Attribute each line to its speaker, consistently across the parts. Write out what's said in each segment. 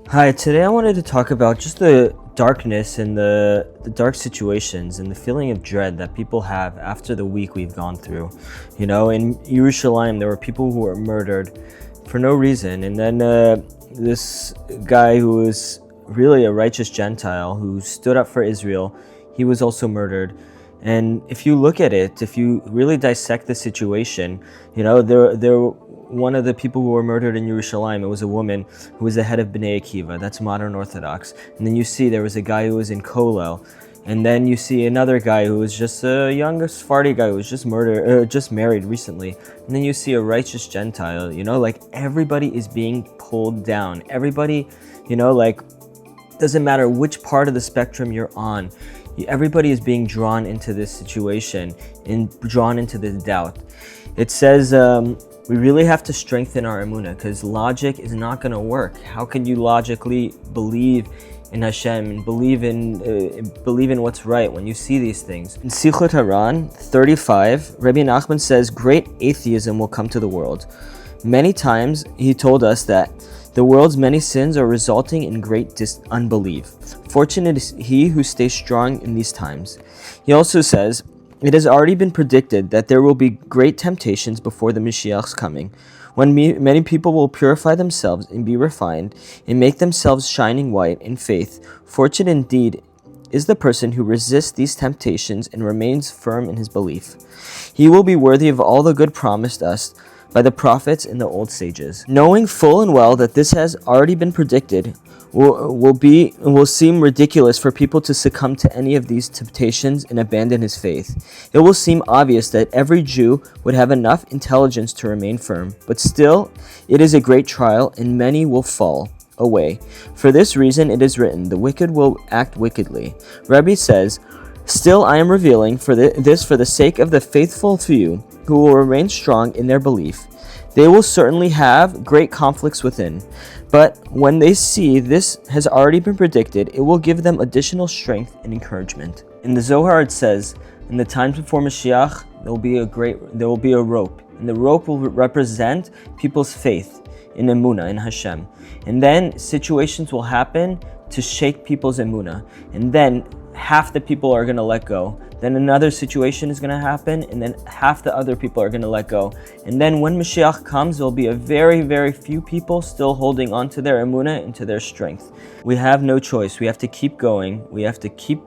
Speaker 1: Hi, today I wanted to talk about just the darkness and the dark situations and the feeling of dread that people have after the week we've gone through. You know, in Yerushalayim, there were people who were murdered for no reason. And then this guy who was really a righteous Gentile who stood up for Israel, he was also murdered. And if you look at it, if you really dissect the situation, you know, there one of the people who were murdered in Yerushalayim, it was a woman who was the head of Bnei Akiva, that's modern Orthodox. And then you see there was a guy who was in Kollel, and then you see another guy who was just a young Sephardi guy who was just just married recently. And then you see a righteous Gentile, you know, like everybody is being pulled down. Everybody, you know, like doesn't matter which part of the spectrum you're on. Everybody is being drawn into this situation and drawn into this doubt. It says we really have to strengthen our emunah because logic is not going to work. How can you logically believe in Hashem and believe in what's right when you see these things? In Sichot Haran 35, Rebbe Nachman says great atheism will come to the world. Many times he told us that the world's many sins are resulting in great unbelief. Fortunate is he who stays strong in these times. He also says, it has already been predicted that there will be great temptations before the Mashiach's coming, when many people will purify themselves and be refined and make themselves shining white in faith. Fortunate indeed is the person who resists these temptations and remains firm in his belief. He will be worthy of all the good promised us by the prophets and the old sages. Knowing full and well that this has already been predicted, will seem ridiculous for people to succumb to any of these temptations and abandon his faith. It will seem obvious that every Jew would have enough intelligence to remain firm, but still, it is a great trial, and many will fall away. For this reason it is written, the wicked will act wickedly. Rebbe says, still I am revealing this for the sake of the faithful few who will remain strong in their belief. They will certainly have great conflicts within, but when they see this has already been predicted, it will give them additional strength and encouragement. In the Zohar it says, in the times before Mashiach, there will be a rope, and the rope will represent people's faith in emunah, in Hashem. And then situations will happen to shake people's emunah, and then half the people are going to let go. Then another situation is going to happen, and then half the other people are going to let go. And then when Mashiach comes, there will be a very, very few people still holding on to their emunah and to their strength. We have no choice. We have to keep going. We have to keep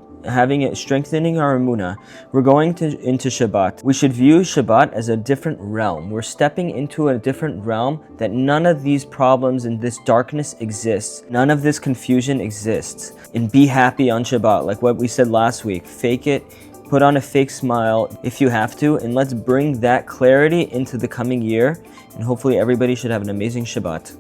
Speaker 1: strengthening our emunah. We're going into Shabbat. We should view Shabbat as a different realm. We're stepping into a different realm that none of these problems and this darkness exists. None of this confusion exists. And be happy on Shabbat, like what we said last week. Fake it. Put on a fake smile if you have to, and let's bring that clarity into the coming year. And hopefully everybody should have an amazing Shabbat.